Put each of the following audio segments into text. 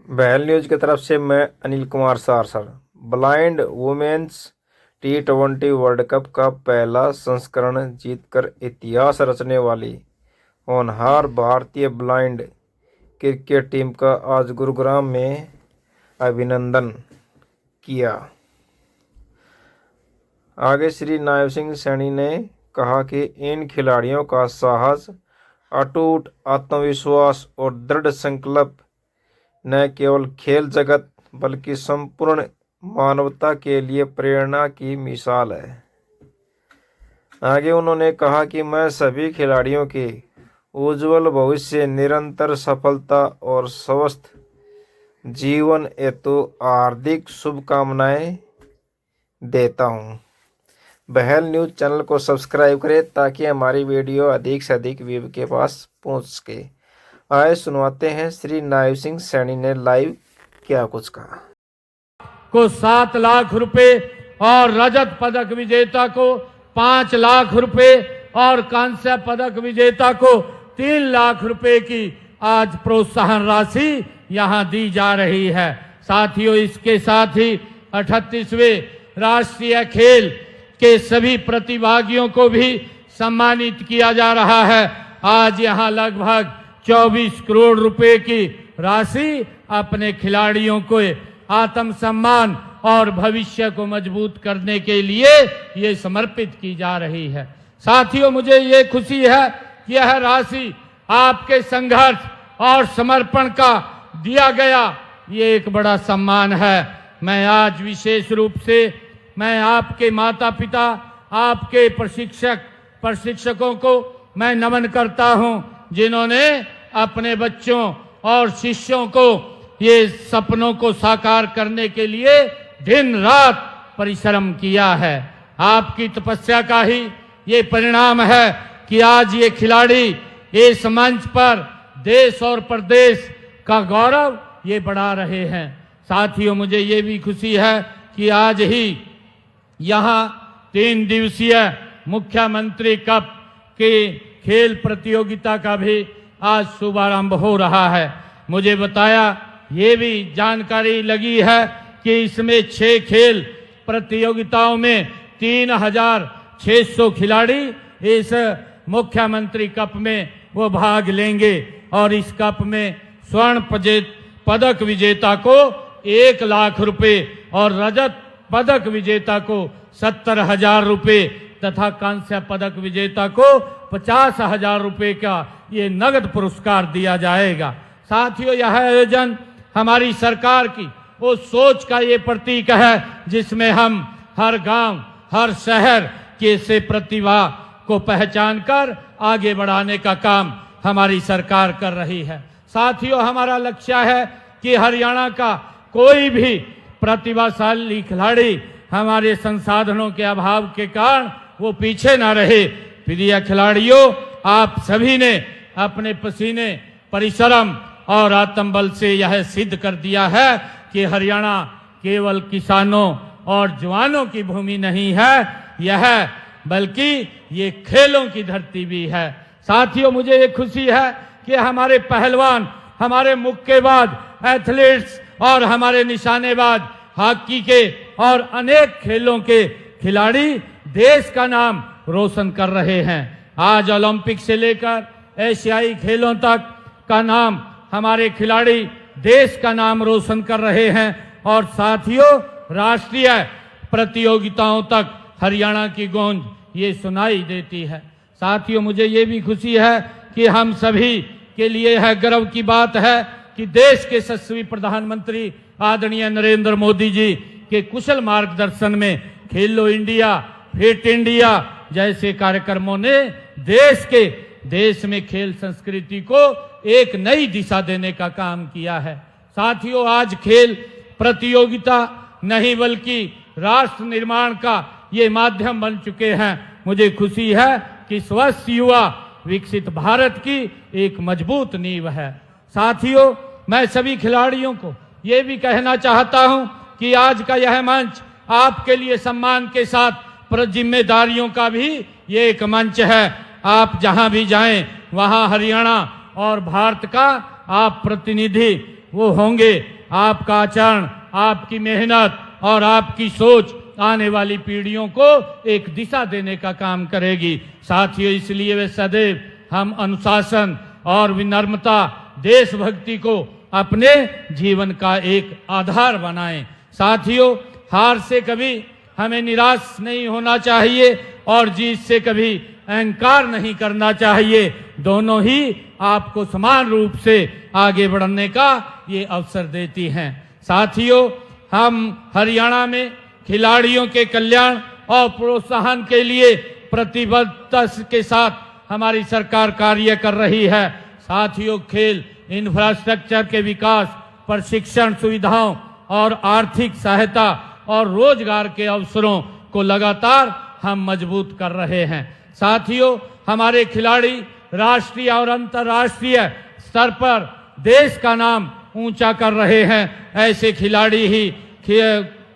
बहल news की तरफ से मैं Anil Kumar Sarsar. Blind women's T20 world cup का पहला संस्करण जीतकर इतिहास रचने वाली होनहार भारतीय ब्लाइंड क्रिकेट टीम का आज गुरुग्राम में अभिनंदन किया। आगे श्री नायब सिंह सैनी ने कहा कि इन खिलाड़ियों का साहस, अटूट आत्मविश्वास और दृढ़ संकल्प न केवल खेल जगत बल्कि संपूर्ण मानवता के लिए प्रेरणा की मिसाल है। आगे उन्होंने कहा कि मैं सभी खिलाड़ियों के उज्जवल भविष्य, निरंतर सफलता और स्वस्थ जीवन हेतु हार्दिक शुभकामनाएं देता हूं। बहल न्यूज चैनल को सब्सक्राइब करें ताकि हमारी वीडियो अधिक से अधिक व्यू के पास पहुंच सके। आए सुनवाते हैं श्री नायब सिंह सैनी ने लाइव क्या कुछ कहा। को 7 लाख रुपए और रजत पदक विजेता को 5 लाख रुपए और कांस्य पदक विजेता को 3 लाख रुपए की आज प्रोत्साहन राशि यहां दी जा रही है। साथियों, इसके साथ ही 38वें राष्ट्रीय खेल के सभी प्रतिभागियों को भी सम्मानित किया जा रहा है। आज यहां लगभग 24 करोड़ रुपए की राशि अपने खिलाड़ियों को आत्मसम्मान और भविष्य को मजबूत करने के लिए ये समर्पित की जा रही है। साथियों, मुझे ये खुशी है कि यह राशि आपके संघर्ष और समर्पण का दिया गया ये एक बड़ा सम्मान है। मैं आज विशेष रूप से मैं आपके माता पिता, आपके प्रशिक्षकों को मैं नमन करता हूं, जिन्होंने अपने बच्चों और शिष्यों को ये सपनों को साकार करने के लिए दिन रात परिश्रम किया है। आपकी तपस्या का ही ये परिणाम है कि आज ये खिलाड़ी इस मंच पर देश और प्रदेश का गौरव ये बढ़ा रहे हैं। साथियों, मुझे ये भी खुशी है कि आज ही यहाँ 3 दिवसीय मुख्यमंत्री कप के खेल प्रतियोगिता का भी आज शुभारंभ हो रहा है। मुझे बताया ये भी जानकारी लगी है कि इसमें 6 खेल प्रतियोगिताओं में 3600 खिलाड़ी इस मुख्यमंत्री कप में वो भाग लेंगे और इस कप में स्वर्ण पदक विजेता को 1 लाख रुपए और रजत पदक विजेता को 70,000 रुपए तथा कांस्य पदक विजेता को 50,000 रुपए का ये नगद पुरस्कार दिया जाएगा। साथियों, यह आयोजन हमारी सरकार की वो सोच का ये प्रतीक है जिसमें हम हर गांव, हर शहर के से प्रतिभा को पहचान कर आगे बढ़ाने का काम हमारी सरकार कर रही है। साथियों, हमारा लक्ष्य है कि हरियाणा का कोई भी प्रतिभाशाली खिलाड़ी हमारे संसाधनों के अभाव के कारण वो पीछे ना रहे। प्रिय खिलाड़ियों, आप सभी ने अपने पसीने, परिश्रम और आत्मबल से यह सिद्ध कर दिया है कि हरियाणा केवल किसानों और जवानों की भूमि नहीं है, यह बल्कि ये खेलों की धरती भी है। साथियों, मुझे ये खुशी है कि हमारे पहलवान, हमारे मुक्केबाज, एथलीट्स और हमारे निशानेबाज, हॉकी के और अनेक खेलों के खिलाड़ी देश का नाम रोशन कर रहे हैं। आज ओलंपिक से लेकर एशियाई खेलों तक का नाम हमारे खिलाड़ी देश का नाम रोशन कर रहे हैं और साथियों, राष्ट्रीय प्रतियोगिताओं तक हरियाणा की गूंज ये सुनाई देती है। साथियों, मुझे ये भी खुशी है कि हम सभी के लिए यह गर्व की बात है कि देश के यशस्वी प्रधानमंत्री आदरणीय नरेंद्र मोदी जी के कुशल मार्गदर्शन में खेलो इंडिया, फिट इंडिया जैसे कार्यक्रमों ने देश में खेल संस्कृति को एक नई दिशा देने का काम किया है। साथियों, आज खेल प्रतियोगिता नहीं बल्कि राष्ट्र निर्माण का ये माध्यम बन चुके हैं। मुझे खुशी है कि स्वस्थ युवा विकसित भारत की एक मजबूत नींव है। साथियों, मैं सभी खिलाड़ियों को ये भी कहना चाहता हूं कि आज का यह मंच आपके लिए सम्मान के साथ जिम्मेदारियों का भी ये एक मंच है। आप जहां भी जाएं वहां हरियाणा और भारत का आप प्रतिनिधि वो होंगे। आपका आचरण, आपकी मेहनत और आपकी सोच आने वाली पीढ़ियों को एक दिशा देने का काम करेगी। साथियों, इसलिए वे सदैव हम अनुशासन और विनम्रता, देशभक्ति को अपने जीवन का एक आधार बनाएं। साथियों, हार से कभी हमें निराश नहीं होना चाहिए और जीत से कभी अहंकार नहीं करना चाहिए। दोनों ही आपको समान रूप से आगे बढ़ने का ये अवसर देती हैं। साथियों, हम हरियाणा में खिलाड़ियों के कल्याण और प्रोत्साहन के लिए प्रतिबद्धता के साथ हमारी सरकार कार्य कर रही है। साथियों, खेल इंफ्रास्ट्रक्चर के विकास, प्रशिक्षण सुविधाओं और आर्थिक सहायता और रोजगार के अवसरों को लगातार हम मजबूत कर रहे हैं। साथियों, हमारे खिलाड़ी राष्ट्रीय और अंतर्राष्ट्रीय स्तर पर देश का नाम ऊंचा कर रहे हैं। ऐसे खिलाड़ी ही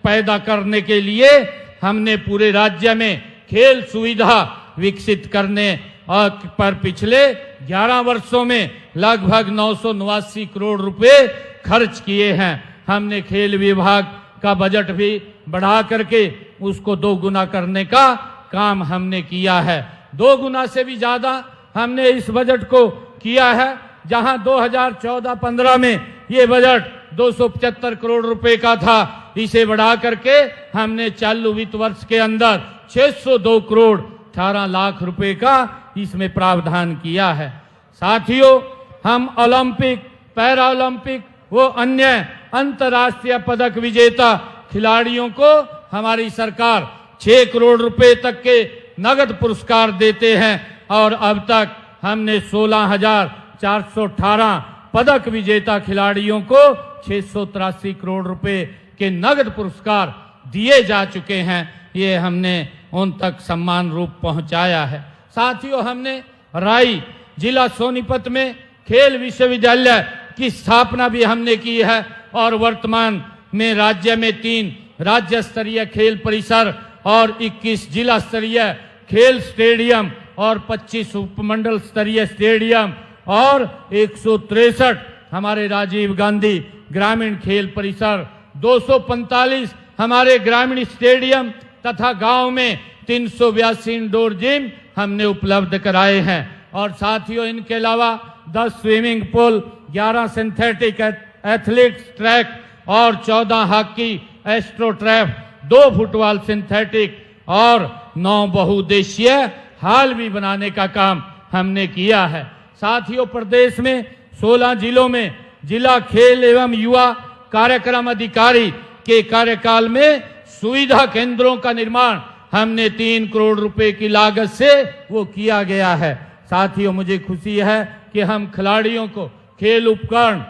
पैदा करने के लिए हमने पूरे राज्य में खेल सुविधा विकसित करने पर पिछले 11 वर्षों में लगभग 989 करोड़ रुपए खर्च किए हैं। हमने खेल विभाग का बजट भी बढ़ा करके उसको 2 गुना करने का काम हमने किया है। 2 गुना से भी ज्यादा हमने इस बजट को किया है। जहां 2014-15 में ये बजट 275 करोड़ रुपए का था, इसे बढ़ा करके हमने चालू वित्त वर्ष के अंदर 602 करोड़ 18 लाख रुपए का इसमें प्रावधान किया है। साथियों, हम ओलंपिक, पैरा ओलंपिक वो अन्य अंतर्राष्ट्रीय पदक विजेता खिलाड़ियों को हमारी सरकार 6 करोड़ रुपए तक के नगद पुरस्कार देते हैं और अब तक हमने 16,418 पदक विजेता खिलाड़ियों को 683 करोड़ रुपए के नगद पुरस्कार दिए जा चुके हैं। ये हमने उन तक सम्मान रूप पहुंचाया है। साथियों, हमने राई जिला सोनीपत में खेल विश्वविद्यालय की स्थापना भी हमने की है और वर्तमान में राज्य में 3 राज्य स्तरीय खेल परिसर और 21 जिला स्तरीय खेल स्टेडियम और 25 उपमंडल स्तरीय स्टेडियम और 163 हमारे राजीव गांधी ग्रामीण खेल परिसर, 245 हमारे ग्रामीण स्टेडियम तथा गांव में 382 इंडोर जिम हमने उपलब्ध कराए हैं। और साथियों, इनके अलावा 10 swimming pool, 11 synthetic athletics track और 14 hockey astro track, 2 football synthetic और 9 बहुउद्देशीय हाल भी बनाने का काम हमने किया है। साथियों, प्रदेश में 16 जिलों में जिला खेल एवं युवा कार्यक्रम अधिकारी के कार्यकाल में सुविधा केंद्रों का निर्माण हमने 3 करोड़ रुपए की लागत से वो किया गया है। साथियों, मुझे खुशी है कि हम खिलाड़ियों को खेल उपकरण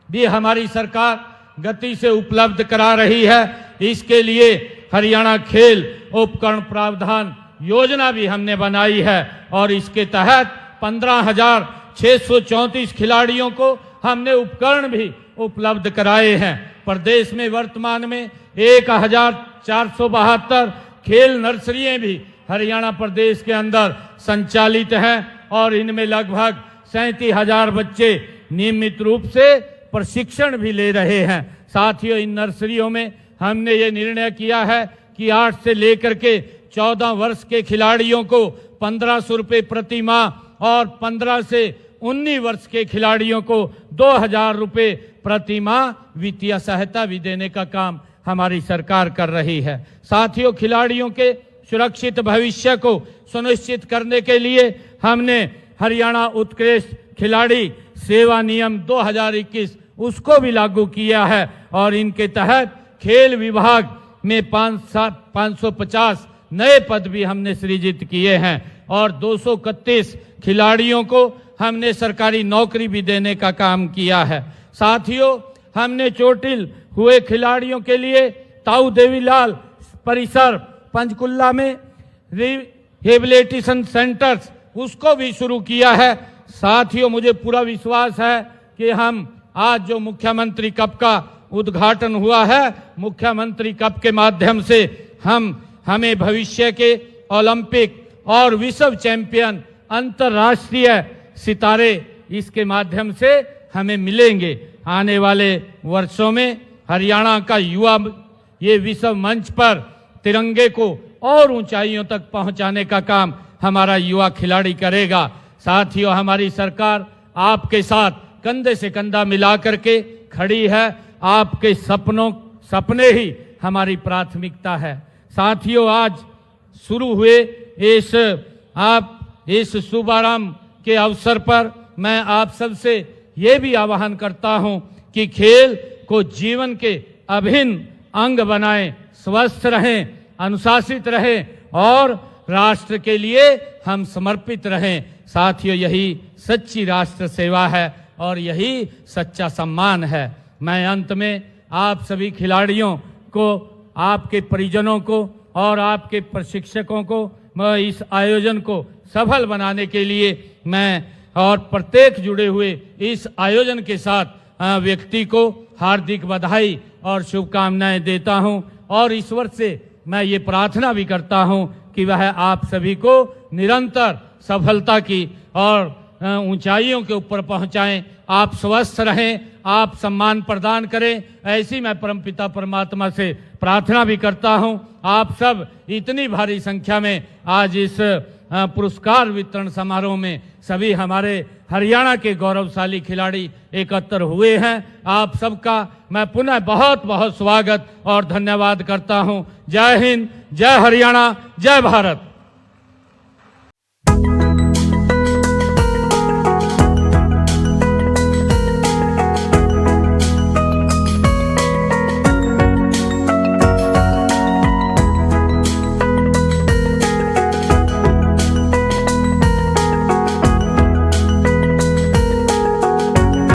भी हमारी सरकार गति से उपलब्ध करा रही है। इसके लिए हरियाणा खेल उपकरण प्रावधान योजना भी हमने बनाई है और इसके तहत 15,634 खिलाड़ियों को हमने उपकरण भी उपलब्ध कराए हैं। प्रदेश में वर्तमान में 1,472 खेल नर्सरियां भी हरियाणा प्रदेश के अंदर संचालित हैं और इनमें लगभग 37,000 बच्चे नियमित रूप से प्रशिक्षण भी ले रहे हैं। साथियों, इन नर्सरियों में हमने ये निर्णय किया है कि 8 से लेकर के 14 वर्ष के खिलाड़ियों को 1,500 रुपये प्रति माह और 15 से 19 वर्ष के खिलाड़ियों को 2,000 रुपये प्रति माह वित्तीय सहायता भी देने का काम हमारी सरकार कर रही है। साथियों, खिलाड़ियों के सुरक्षित भविष्य को सुनिश्चित करने के लिए हमने हरियाणा उत्कृष्ट खिलाड़ी सेवा नियम 2021 उसको भी लागू किया है और इनके तहत खेल विभाग में 550 नए पद भी हमने सृजित किए हैं और 231 खिलाड़ियों को हमने सरकारी नौकरी भी देने का काम किया है। साथियों, हमने चोटिल हुए खिलाड़ियों के लिए ताऊ देवीलाल परिसर पंचकुला में रिहेबिलिटेशन सेंटर्स उसको भी शुरू किया है। साथियों, मुझे पूरा विश्वास है कि हम आज जो मुख्यमंत्री कप का उद्घाटन हुआ है, मुख्यमंत्री कप के माध्यम से हमें भविष्य के ओलंपिक और विश्व चैंपियन अंतर्राष्ट्रीय सितारे इसके माध्यम से हमें मिलेंगे। आने वाले वर्षों में हरियाणा का युवा ये विश्व मंच पर तिरंगे को और ऊंचाइयों तक पहुंचाने का काम हमारा युवा खिलाड़ी करेगा। साथियों, हमारी सरकार आपके साथ कंधे से कंधा मिला करके खड़ी है। आपके सपने ही हमारी प्राथमिकता है। साथियों, आज शुरू हुए इस शुभारंभ के अवसर पर मैं आप सबसे ये भी आह्वान करता हूं कि खेल को जीवन के अभिन्न अंग बनाएं, स्वस्थ रहें, अनुशासित रहें और राष्ट्र के लिए हम समर्पित रहें। साथियों, यही सच्ची राष्ट्र सेवा है और यही सच्चा सम्मान है। मैं अंत में आप सभी खिलाड़ियों को, आपके परिजनों को और आपके प्रशिक्षकों को इस आयोजन को सफल बनाने के लिए मैं और प्रत्येक जुड़े हुए इस आयोजन के साथ व्यक्ति को हार्दिक बधाई और शुभकामनाएं देता हूं और ईश्वर से मैं ये प्रार्थना भी करता हूं कि वह आप सभी को निरंतर सफलता की और ऊंचाइयों के ऊपर पहुंचाएं। आप स्वस्थ रहें, आप सम्मान प्रदान करें, ऐसी मैं परमपिता परमात्मा से प्रार्थना भी करता हूं। आप सब इतनी भारी संख्या में आज इस पुरस्कार वितरण समारोह में सभी हमारे हरियाणा के गौरवशाली खिलाड़ी एकत्र हुए हैं। आप सबका मैं पुनः बहुत बहुत स्वागत और धन्यवाद करता हूं। जय हिंद, जय हरियाणा, जय भारत।